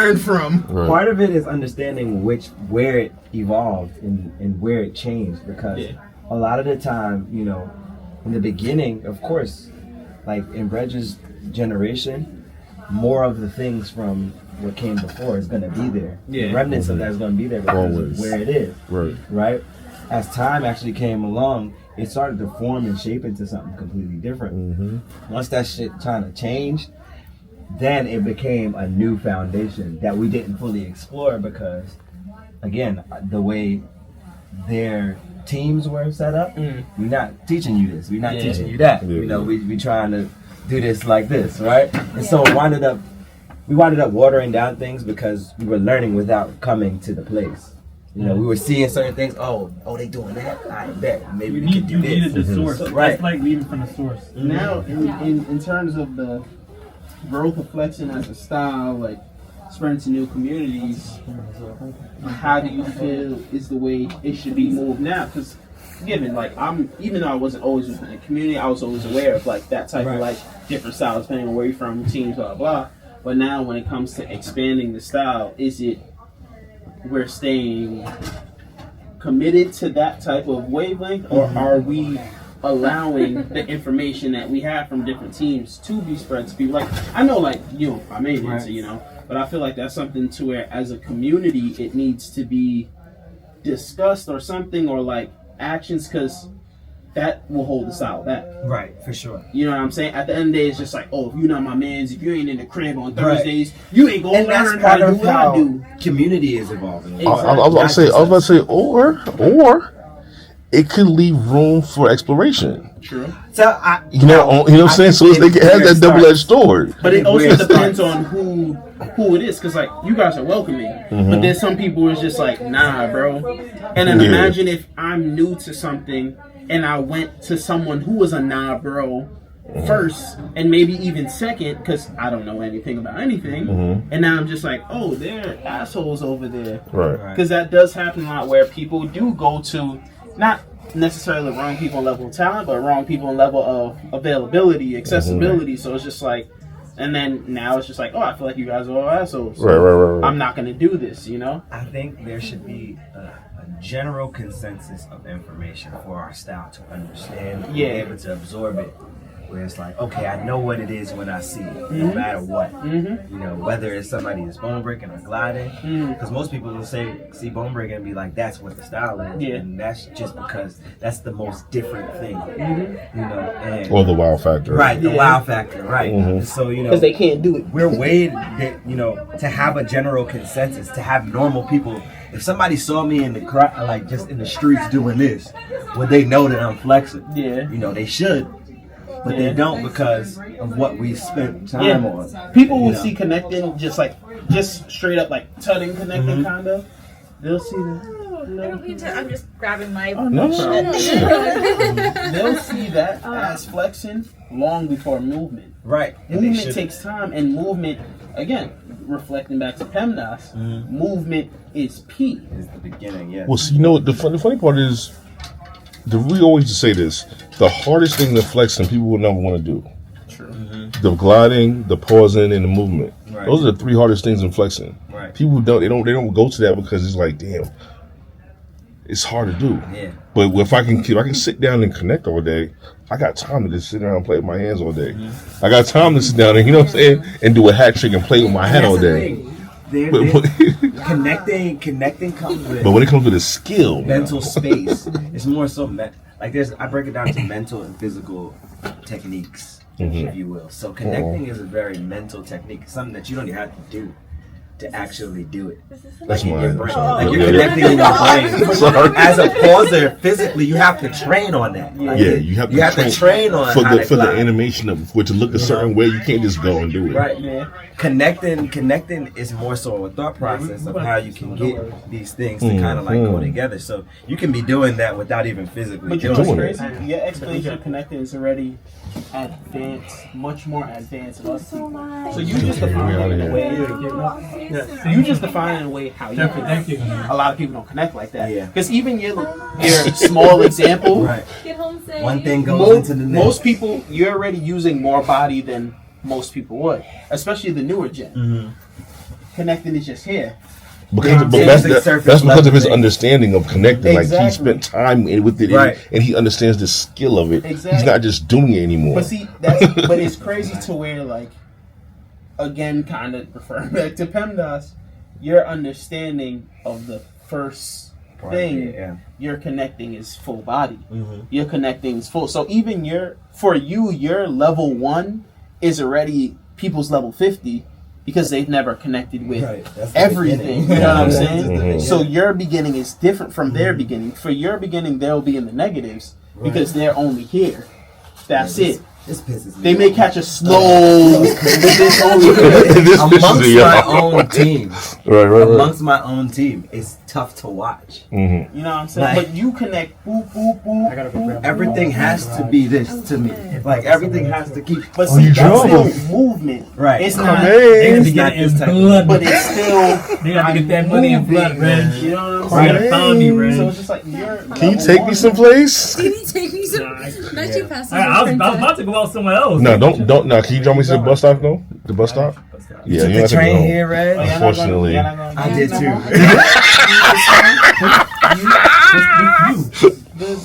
learn from. Right. Part of it is understanding where it evolved and where it changed, because a lot of the time, you know, in the beginning, of course, like in Reg's generation, more of the things from what came before is going to be there. The remnants of that is going to be there because of where it is. Right? As time actually came along, it started to form and shape into something completely different. Once that shit kind of changed, then it became a new foundation that we didn't fully explore because, again, the way their teams were set up, we're not teaching you this, we're not teaching you that. You know, we trying to do this like this, right? And so we wound up watering down things because we were learning without coming to the place. You know, we were seeing certain things. Oh, they doing that. I bet maybe we could do this. You needed the source. Right. That's like leading from the source. Now, in terms of the growth of flexing as a style, like spreading to new communities, how do you feel is the way it should be moved now? Because given, like, even though I wasn't always within the community, I was always aware of like that type of like different styles depending on where you're from, teams, blah blah. But now, when it comes to expanding the style, is it we're staying committed to that type of wavelength, or are we allowing the information that we have from different teams to be spread to people? Like, I know, like, you know, I made it, you know, but I feel like that's something to where, as a community, it needs to be discussed or something, or like actions, because that will hold the style back. Right, for sure. You know what I'm saying? At the end of the day, it's just like, oh, if you're not my mans, if you ain't in the crib on Thursdays, you ain't gonna learn how to do what I do. Community is evolving. I was about to say, or it could leave room for exploration. True. So you know what I'm saying? So they can have that double-edged sword. But it also depends on who it is, because like you guys are welcoming, but there's some people who's just like, nah, bro. And then imagine if I'm new to something and I went to someone who was a nah, bro, first, and maybe even second, because I don't know anything about anything, and now I'm just like, oh, they're assholes over there. Right. Because that does happen a lot, where people do go to, not necessarily the wrong people in level of talent, but wrong people in level of availability, accessibility. So it's just like, and then now it's just like, oh, I feel like you guys are all assholes. So Right. I'm not going to do this, you know? I think there should be a general consensus of information for our style to understand, be able to absorb it. Where it's like, okay, I know what it is when I see it, no matter what. You know, whether it's somebody that's bone breaking or gliding, because most people will see bone breaking and be like, that's what the style is, and that's just because that's the most different thing, you know. And, Or the wow factor. Right, the wow factor, right. So, you know, Because they can't do it. we're way, you know, to have a general consensus, to have normal people. If somebody saw me in the crowd, like just in the streets doing this, would they know that I'm flexing? Yeah. You know, they should. But they don't, because of what we spent time on. People will see connecting just straight up like tutting connecting kind of. They'll see that. I don't mean to. I'm just grabbing my. No problem. They'll see that as flexing long before movement. Right. And Movement takes time, and movement, again, reflecting back to PEMDAS, movement is P. Is the beginning, yeah. Well, see, you know, the funny part is, we always just say this: the hardest thing to flex, and people will never want to do. True. The gliding, the pausing, and the movement. Right. Those are the three hardest things in flexing. Right. People don't go to that because it's like, damn, it's hard to do. Yeah. But if I can sit down and connect all day, I got time to just sit down and play with my hands all day. I got time to sit down and, you know what I'm saysaying, and do a hat trick and play with my hat all day. Connecting comes with. But when it comes to the skill, mental space, it's more so like I break it down to mental and physical techniques, if you will. So connecting is a very mental technique, something that you don't even have to do to actually do it. That's mine. Like you're connecting in your brain. As a pauser, physically, you have to train on that. Like you have to train on for the animation of to look a certain way. You can't just go and do it. Right, man. Connecting is more so a thought process of how you can get these things to kind of like go together. So you can be doing that without even physically doing it. Crazy. Your explanation of connecting is already advanced, much more advanced than us people. So you just define it in a way. You just define it in a way how you. Thank you. A lot of people don't connect like that. Yeah. Because even your small example, right. Get home safe. One thing goes into the next. Most people, you're already using more body than most people would, especially the newer gen. connecting is just here. Because, but It's that's surface because level of his thing. understanding of connecting. Like he Exactly. spent time with it, Right. and he understands the skill of it. Exactly. He's not just doing it anymore. But see, but it's crazy to where, like, again, kind of referring back to PEMDAS, your understanding of the first thing Yeah. you're connecting is full body. You're connecting is full. So even your level 1 is already people's level 50 because they've never connected with Right. That's the everything. beginning. You know what I'm That's saying? just the beginning. So your beginning is different from their beginning. For your beginning, they'll be in the negatives because they're only here. That's it. This pisses me They may off. catch a slow, but this only This pisses Amongst me my off. own team. Right. Amongst my own team, it's tough to watch. You know what I'm saying? Like- But you connect, boop, boop, boop. I gotta go boop. grab Everything has to be this to me. Like everything has to keep. But Oh, see, you that's drove. still movement. Right. It's Come not. They in. gotta be not getting this type of- blood. But it's still. They gotta get that money in blood, moving, Reg. You know what You I'm gotta saying? pound me, Reg. So it's just like you're. Can you take me someplace? Can you take me some? Nah, Not you pass I was about to go out somewhere else. No, don't. No, can you drop me to the bus stop though? The bus stop? Yeah, Took you the have to train go. here, Red. Unfortunately. I did too. With you. The